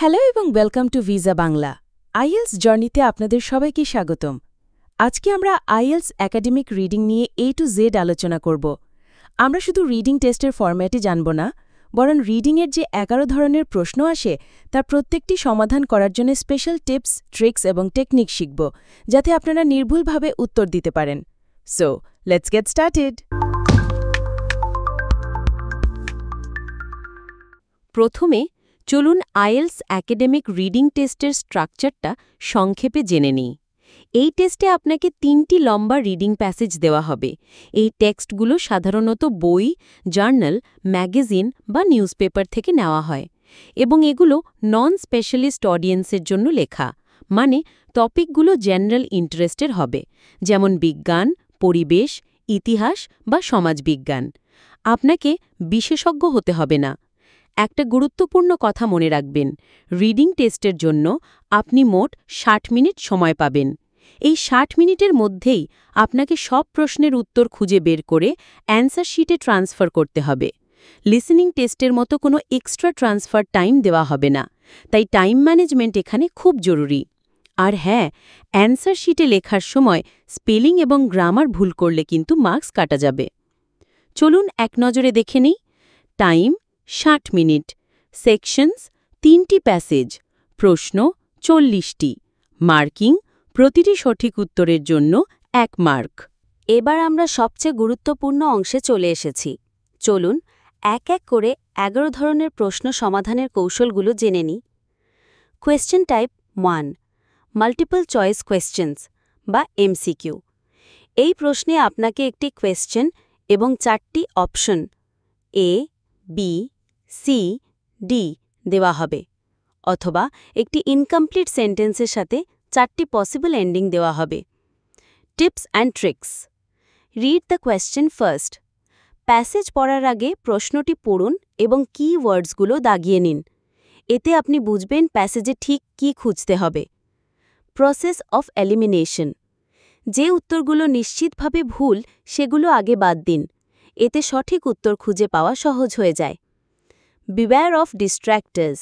Hello এবং welcome to visa Bangla. IELTS জার্নিতে আপনাদের সবাইকে স্বাগতম। আজকে আমরা আইএলস একাডেমিক রিডিং নিয়ে A to Z আলোচনা করব। আমরা শুধু রিডিং টেস্টের ফরম্যাটে জানব না, বরং রিডিংয়ের যে 11 ধরনের প্রশ্ন আসে তার প্রত্যেকটি সমাধান করার জন্য স্পেশাল টিপস, ট্রিক্স এবং টেকনিক শিখব, যাতে আপনারা নির্ভুলভাবে উত্তর দিতে পারেন। So let's get started. প্রথমে চলুন আইএলস একাডেমিক রিডিং টেস্টের স্ট্রাকচারটা সংক্ষেপে জেনে নিই। এই টেস্টে আপনাকে 3টি লম্বা রিডিং প্যাসেজ দেওয়া হবে। এই টেক্সটগুলো সাধারণত বই, জার্নাল, ম্যাগাজিন বা নিউজপেপার থেকে নেওয়া হয় এবং এগুলো নন স্পেশালিস্ট অডিয়েন্সের জন্য লেখা, মানে টপিকগুলো জেনারেল ইন্টারেস্টের হবে, যেমন বিজ্ঞান, পরিবেশ, ইতিহাস বা সমাজবিজ্ঞান। আপনাকে বিশেষজ্ঞ হতে হবে না। একটা গুরুত্বপূর্ণ কথা মনে রাখবেন, রিডিং টেস্টের জন্য আপনি মোট 60 মিনিট সময় পাবেন। এই 60 মিনিটের মধ্যেই আপনাকে সব প্রশ্নের উত্তর খুঁজে বের করে অ্যান্সার শিটে ট্রান্সফার করতে হবে। লিসেনিং টেস্টের মতো কোনো এক্সট্রা ট্রান্সফার টাইম দেওয়া হবে না, তাই টাইম ম্যানেজমেন্ট এখানে খুব জরুরি। আর হ্যাঁ, অ্যান্সার শিটে লেখার সময় স্পেলিং এবং গ্রামার ভুল করলে কিন্তু মার্কস কাটা যাবে। চলুন এক নজরে দেখে নিই। টাইম 60 মিনিট, সেকশনস 3টি প্যাসেজ, প্রশ্ন 40টি, মার্কিং প্রতিটি সঠিক উত্তরের জন্য 1 মার্ক। এবার আমরা সবচেয়ে গুরুত্বপূর্ণ অংশে চলে এসেছি। চলুন এক এক করে 11 ধরনের প্রশ্ন সমাধানের কৌশলগুলো জেনে নিই। Question type 1, multiple choice questions বা এমসিকিউ। এই প্রশ্নে আপনাকে একটি কোয়েশ্চেন এবং 4টি option A, B, C, D দেওয়া হবে, অথবা একটি ইনকমপ্লিট সেন্টেন্সের সাথে 4টি পসিবল এন্ডিং দেওয়া হবে। Tips and tricks. Read the question first. Passage পড়ার আগে প্রশ্নটি পড়ুন এবং কিওয়ার্ডসগুলো দাগিয়ে নিন। এতে আপনি বুঝবেন প্যাসেজে ঠিক কী খুঁজতে হবে। Process of elimination. যে উত্তরগুলো নিশ্চিতভাবে ভুল সেগুলো আগে বাদ দিন, এতে সঠিক উত্তর খুঁজে পাওয়া সহজ হয়ে যায়। Beware of ডিস্ট্র্যাক্টার্স।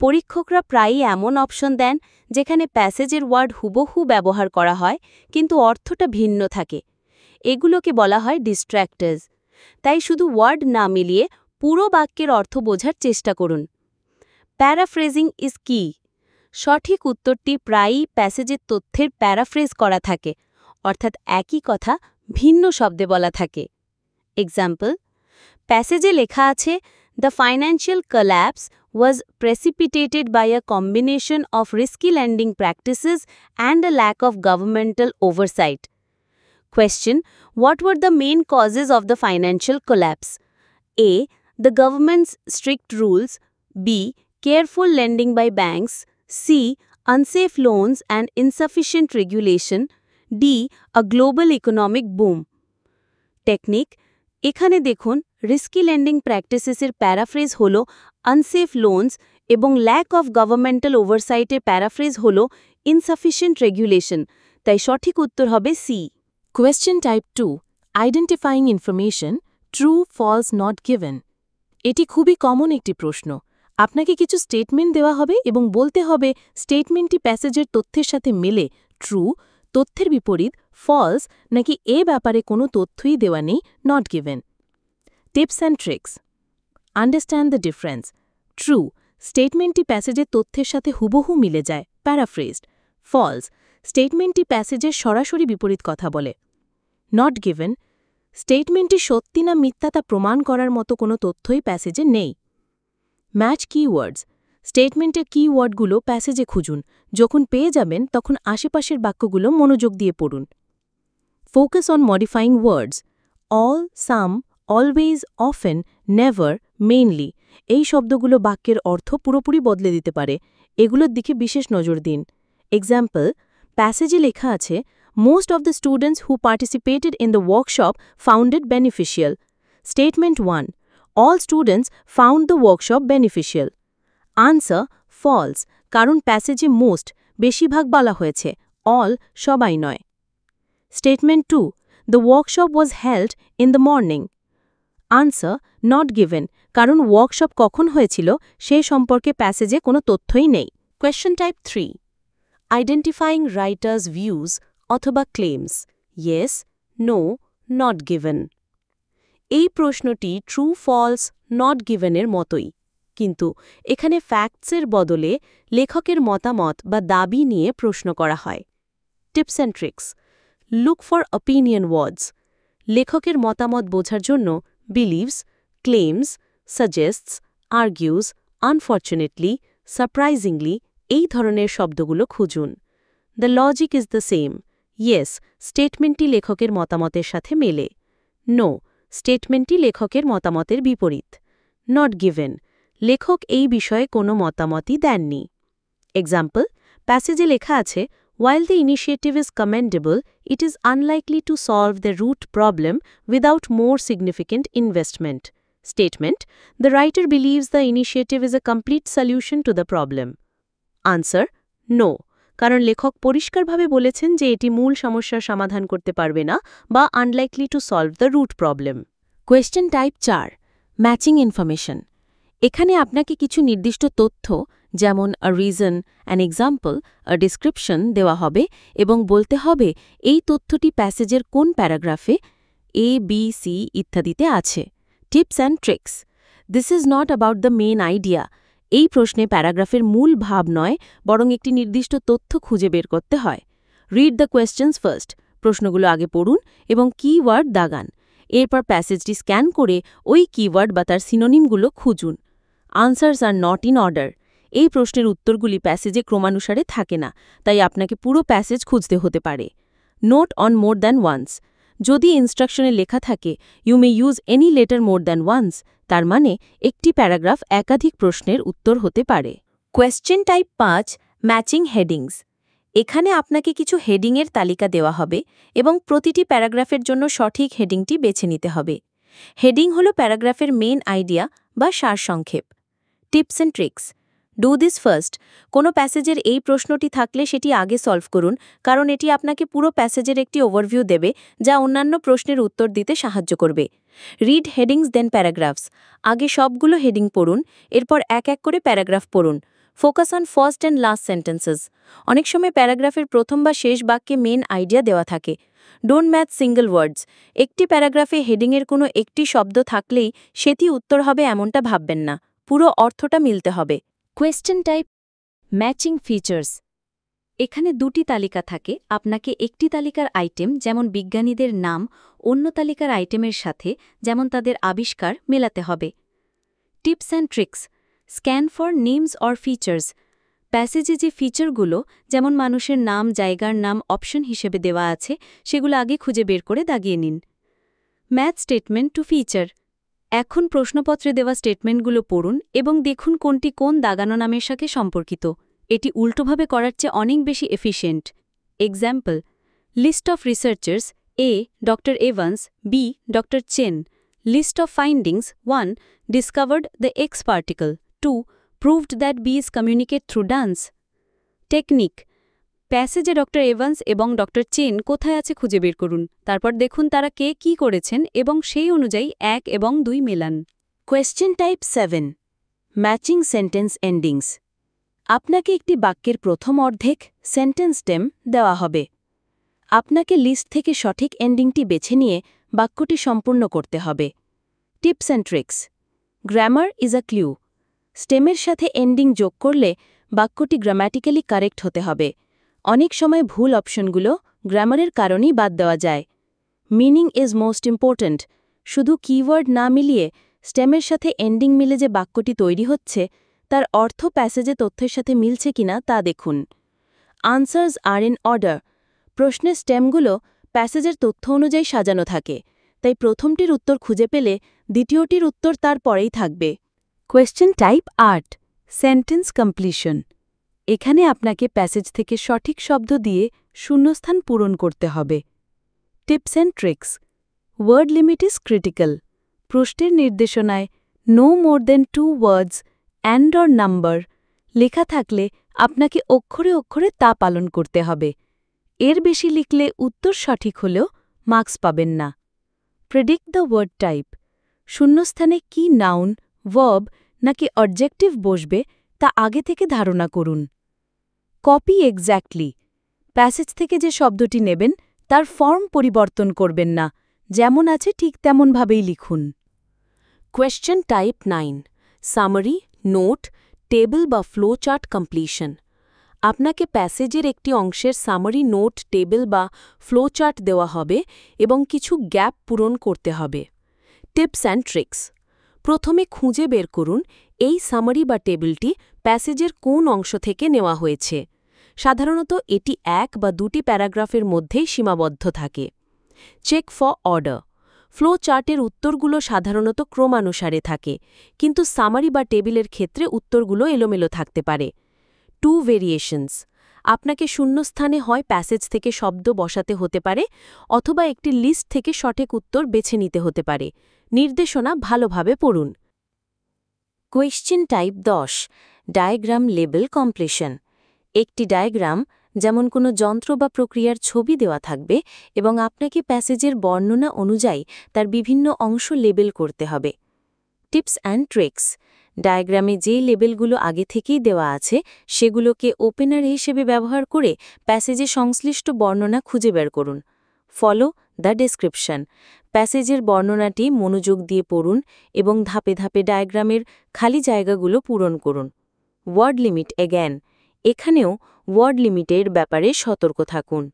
পরীক্ষকরা প্রায়ই এমন অপশন দেন যেখানে প্যাসেজের ওয়ার্ড হুবহু ব্যবহার করা হয় কিন্তু অর্থটা ভিন্ন থাকে। এগুলোকে বলা হয় ডিস্ট্র্যাক্টার্স। তাই শুধু ওয়ার্ড না মিলিয়ে পুরো বাক্যের অর্থ বোঝার চেষ্টা করুন। প্যারাফ্রেজিং ইজ কি। সঠিক উত্তরটি প্রায়ই প্যাসেজের তথ্যের প্যারাফ্রেজ করা থাকে, অর্থাৎ একই কথা ভিন্ন শব্দে বলা থাকে। এক্সাম্পল, প্যাসেজে লেখা আছে, the financial collapse was precipitated by a combination of risky lending practices and a lack of governmental oversight. Question, what were the main causes of the financial collapse? A, the government's strict rules. B, careful lending by banks. C, unsafe loans and insufficient regulation. D, a global economic boom. Technique, এখানে দেখুন risky lending প্র্যাকটিসেসের paraphrase হল unsafe loans এবং lack of governmental ওভারসাইটের paraphrase হল insufficient regulation, তাই সঠিক উত্তর হবে C. Question type 2, identifying information, true false not given. এটি খুবই কমন একটি প্রশ্ন। আপনাকে কিছু স্টেটমেন্ট দেওয়া হবে এবং বলতে হবে স্টেটমেন্টটি প্যাসেজের তথ্যের সাথে মেলে, ট্রু, তথ্যের বিপরীত, ফলস, নাকি এ ব্যাপারে কোনো তথ্যই দেওয়া নেই, not given. Tips and tricks. Understand the difference. True, স্টেটমেন্টটি প্যাসেজের তথ্যের সাথে হুবহু মিলে যায়, প্যারাফ্রেজড। ফলস, স্টেটমেন্টটি প্যাসেজের সরাসরি বিপরীত কথা বলে। নট গিভেন, স্টেটমেন্টটি সত্যি না মিথ্যা তা প্রমাণ করার মতো কোনো তথ্যই প্যাসেজে নেই। Match keywords. স্টেটমেন্টের কিওয়ার্ডগুলো প্যাসেজে খুঁজুন। যখন পেয়ে যাবেন তখন আশেপাশের বাক্যগুলো মনোযোগ দিয়ে পড়ুন। Focus on modifying words. All, some, always, often, never, mainly এই শব্দগুলো বাক্যের অর্থ পুরোপুরি বদলে দিতে পারে, এগুলোর দিকে বিশেষ নজর দিন। এক্সাম্পল, প্যাসেজে লেখা আছে, most of the students who participated in the workshop found it beneficial. Statement 1, all students found the workshop beneficial. Answer, false, কারণ প্যাসেজে মোস্ট বেশিরভাগ বলা হয়েছে, অল সবাই নয়। Statement 2, the workshop was held in the morning. Answer, not given, কারণ workshop কখন হয়েছিল সে সম্পর্কে প্যাসেজে কোনো তথ্যই নেই। Question type 3, identifying writer's views অথবা claims, yes, no, not given. এই প্রশ্নটি ট্রু ফলস নট গিভেনের মতোই, কিন্তু এখানে ফ্যাক্টসের বদলে লেখকের মতামত বা দাবি নিয়ে প্রশ্ন করা হয়। Tips and tricks: look for opinion words. লেখকের মতামত বোঝার জন্য believes, claims, suggests, argues, unfortunately, surprisingly এই ধরনের শব্দগুলো খুঁজুন। The logic is the same. Yes স্টেটমেন্টটি লেখকের মতামতের সাথে মেলে। নো স্টেটমেন্টটি লেখকের মতামতের বিপরীত। নট গিভেন লেখক এই বিষয়ে কোনো মতামতই দেননি। এক্সাম্পল: প্যাসেজে লেখা আছে, While the initiative is commendable, it is unlikely to solve the root problem without more significant investment. Statement: The writer believes the initiative is a complete solution to the problem. Answer: No, কারণ লেখক পরিষ্কারভাবে বলেছেন যে এটি মূল সমস্যার সমাধান করতে পারবে না বা unlikely to solve the root problem. Question type 4, matching information. এখানে আপনাকে কিছু নির্দিষ্ট তথ্য যেমন আ reason, an example, a description দেওয়া হবে এবং বলতে হবে এই তথ্যটি প্যাসেজের কোন প্যারাগ্রাফে এ, বি, সি ইত্যাদিতে আছে। Tips and tricks: this is not about the main idea. এই প্রশ্নে প্যারাগ্রাফের মূল ভাব নয়, বরং একটি নির্দিষ্ট তথ্য খুঁজে বের করতে হয়। Read the questions first. প্রশ্নগুলো আগে পড়ুন এবং কিওয়ার্ড দাগান। এরপর প্যাসেজটি স্ক্যান করে ওই কিওয়ার্ড বা তার সিনোনিমগুলো খুঁজুন। Answers are not in order. এই প্রশ্নের উত্তরগুলি প্যাসেজে ক্রমানুসারে থাকে না, তাই আপনাকে পুরো প্যাসেজ খুঁজতে হতে পারে। Note on more than once. যদি ইনস্ট্রাকশনে লেখা থাকে you may use any letter more than once, তার মানে একটি প্যারাগ্রাফ একাধিক প্রশ্নের উত্তর হতে পারে। Question type 5, matching headings. এখানে আপনাকে কিছু হেডিংয়ের তালিকা দেওয়া হবে এবং প্রতিটি প্যারাগ্রাফের জন্য সঠিক হেডিংটি বেছে নিতে হবে। হেডিং হল প্যারাগ্রাফের মেইন আইডিয়া বা সারসংক্ষেপ। Tips and tricks: do this first. কোনো প্যাসেজের এই প্রশ্নটি থাকলে সেটি আগে সলভ করুন, কারণ এটি আপনাকে পুরো প্যাসেজের একটি ওভারভিউ দেবে যা অন্যান্য প্রশ্নের উত্তর দিতে সাহায্য করবে। রিড হেডিংস দেন প্যারাগ্রাফস। আগে সবগুলো হেডিং পড়ুন, এরপর এক এক করে প্যারাগ্রাফ পড়ুন। Focus on first and last sentences. অনেক সময় প্যারাগ্রাফের প্রথম বা শেষ বাক্যে মেন আইডিয়া দেওয়া থাকে। ডোন্ট ম্যাচ সিঙ্গল ওয়ার্ডস। একটি প্যারাগ্রাফে হেডিংয়ের কোনো একটি শব্দ থাকলেই সেটি উত্তর হবে এমনটা ভাববেন না, পুরো অর্থটা মিলতে হবে। Question type, matching features. এখানে দুটি তালিকা থাকে, আপনাকে একটি তালিকার আইটেম যেমন বিজ্ঞানীদের নাম অন্য তালিকার আইটেমের সাথে যেমন তাদের আবিষ্কার মেলাতে হবে। Tips and tricks: scan for names or features. প্যাসেজে যে ফিচারগুলো যেমন মানুষের নাম, জায়গার নাম অপশন হিসেবে দেওয়া আছে সেগুলো আগে খুঁজে বের করে দাগিয়ে নিন। Match statement to feature. এখন প্রশ্নপত্রে দেওয়া স্টেটমেন্টগুলো পড়ুন এবং দেখুন কোনটি কোন দাগানো নামের সাথে সম্পর্কিত। এটি উল্টোভাবে করার চেয়ে অনেক বেশি efficient. Example: list of researchers A doctor Evans, B doctor Chen. List of findings 1 discovered the X particle, 2 proved that bees communicate through dance. Technique: প্যাসেজে ডক্টর এভান্স এবং ডক্টর চেন কোথায় আছে খুঁজে বের করুন, তারপর দেখুন তারা কে কী করেছেন এবং সেই অনুযায়ী 1 এবং 2 মেলান। Question type 7, matching sentence endings. আপনাকে একটি বাক্যের প্রথম অর্ধেক সেন্টেন্স স্টেম দেওয়া হবে। আপনাকে লিস্ট থেকে সঠিক এন্ডিংটি বেছে নিয়ে বাক্যটি সম্পূর্ণ করতে হবে। Tips and tricks: grammar is a clue. স্টেমের সাথে এন্ডিং যোগ করলে বাক্যটি গ্রামাটিক্যালি কারেক্ট হতে হবে। অনেক সময় ভুল অপশনগুলো গ্রামারের কারণেই বাদ দেওয়া যায়। Meaning is most important. শুধু কিওয়ার্ড না মিলিয়ে স্টেমের সাথে এন্ডিং মিলে যে বাক্যটি তৈরি হচ্ছে তার অর্থ প্যাসেজে তথ্যের সাথে মিলছে কিনা তা দেখুন। Answers are in order. প্রশ্নের স্টেমগুলো প্যাসেজের তথ্য অনুযায়ী সাজানো থাকে, তাই প্রথমটির উত্তর খুঁজে পেলে দ্বিতীয়টির উত্তর তার পরেই থাকবে। Question type 8, sentence completion. এখানে আপনাকে প্যাসেজ থেকে সঠিক শব্দ দিয়ে শূন্যস্থান পূরণ করতে হবে। Tips and tricks: word limit is critical. প্রশ্নের নির্দেশনায় no more than 2 words and or number লেখা থাকলে আপনাকে অক্ষরে অক্ষরে তা পালন করতে হবে। এর বেশি লিখলে উত্তর সঠিক হলেও মার্কস পাবেন না। Predict the word type. শূন্যস্থানে কি নাউন, ভার্ব নাকি অবজেক্টিভ বসবে তা আগে থেকে ধারণা করুন। কপি এক্স্যাক্টলি, প্যাসেজ থেকে যে শব্দটি নেবেন তার ফর্ম পরিবর্তন করবেন না, যেমন আছে ঠিক তেমনভাবেই লিখুন। Question type 9, summary, note, table বা ফ্লো চার্ট কমপ্লিশন। আপনাকে প্যাসেজের একটি অংশের সামারি, নোট, টেবল বা ফ্লো চার্ট দেওয়া হবে এবং কিছু গ্যাপ পূরণ করতে হবে। Tips and tricks. প্রথমে খুঁজে বের করুন এই সামারি বা টেবিলটি প্যাসেজের কোন অংশ থেকে নেওয়া হয়েছে। সাধারণত এটি 1 বা 2টি প্যারাগ্রাফের মধ্যেই সীমাবদ্ধ থাকে। Check for order. ফ্লো চার্টের উত্তরগুলো সাধারণত ক্রমানুসারে থাকে, কিন্তু সামারি বা টেবিলের ক্ষেত্রে উত্তরগুলো এলোমেলো থাকতে পারে। 2 ভেরিয়েশনস। আপনাকে শূন্যস্থানে হয় প্যাসেজ থেকে শব্দ বসাতে হতে পারে অথবা একটি লিস্ট থেকে সঠিক উত্তর বেছে নিতে হতে পারে। নির্দেশনা ভালোভাবে পড়ুন। Question type 10, diagram label completion. একটি ডায়াগ্রাম, যেমন কোনো যন্ত্র বা প্রক্রিয়ার ছবি দেওয়া থাকবে এবং আপনাকে প্যাসেজের বর্ণনা অনুযায়ী তার বিভিন্ন অংশ লেবেল করতে হবে। Tips and tricks. ডায়াগ্রামে যে লেবেলগুলো আগে থেকেই দেওয়া আছে সেগুলোকে ওপেনার হিসেবে ব্যবহার করে প্যাসেজে সংশ্লিষ্ট বর্ণনা খুঁজে বের করুন। Follow the description. প্যাসেজের বর্ণনাটি মনোযোগ দিয়ে পড়ুন এবং ধাপে ধাপে ডায়াগ্রামের খালি জায়গাগুলো পূরণ করুন। Word limit again. এখানেও ওয়ার্ড লিমিটের ব্যাপারে সতর্ক থাকুন।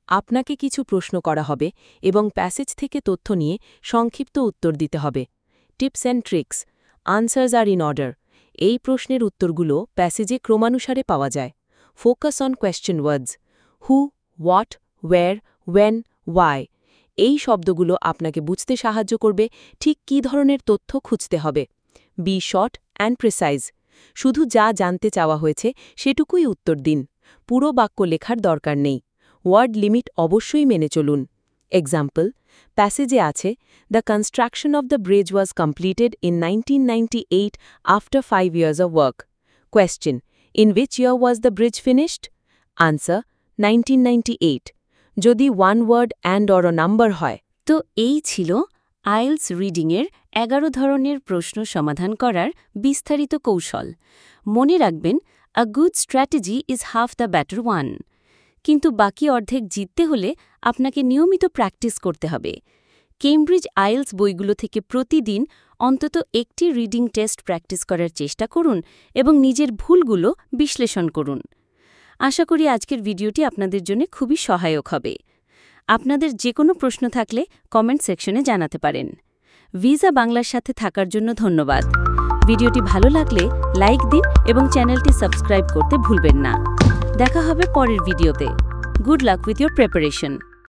আপনাকে কিছু প্রশ্ন করা হবে এবং প্যাসেজ থেকে তথ্য নিয়ে সংক্ষিপ্ত উত্তর দিতে হবে। Tips and tricks. Answers are in order. এই প্রশ্নের উত্তরগুলো প্যাসেজে ক্রমানুসারে পাওয়া যায়। Focus on question words. Who, what, where, when, why. এই শব্দগুলো আপনাকে বুঝতে সাহায্য করবে ঠিক কী ধরনের তথ্য খুঁজতে হবে। Be short and precise. শুধু যা জানতে চাওয়া হয়েছে সেটুকুই উত্তর দিন। পুরো বাক্য লেখার দরকার নেই। ওয়ার্ড লিমিট অবশ্যই মেনে চলুন। এক্সাম্পল, প্যাসেজে আছে, the construction of the bridge was completed in 1998 after 5 years of work. Question, in which year was the bridge finished? Answer, 1998. যদি one word and or number হয়। তো এই ছিল আইএলস রিডিংয়ের 11 ধরনের প্রশ্ন সমাধান করার বিস্তারিত কৌশল। মনে রাখবেন, a good strategy is half the batter one. কিন্তু বাকি অর্ধেক জিততে হলে আপনাকে নিয়মিত প্র্যাকটিস করতে হবে। কেমব্রিজ আইএলস বইগুলো থেকে প্রতিদিন অন্তত একটি রিডিং টেস্ট প্র্যাকটিস করার চেষ্টা করুন এবং নিজের ভুলগুলো বিশ্লেষণ করুন। আশা করি আজকের ভিডিওটি আপনাদের জন্য খুবই সহায়ক হবে। আপনাদের যে কোনো প্রশ্ন থাকলে কমেন্ট সেকশনে জানাতে পারেন। ভিসা বাংলার সাথে থাকার জন্য ধন্যবাদ। ভিডিওটি ভালো লাগলে লাইক দিন এবং চ্যানেলটি সাবস্ক্রাইব করতে ভুলবেন না। দেখা হবে পরের ভিডিওতে। Good luck with your preparation.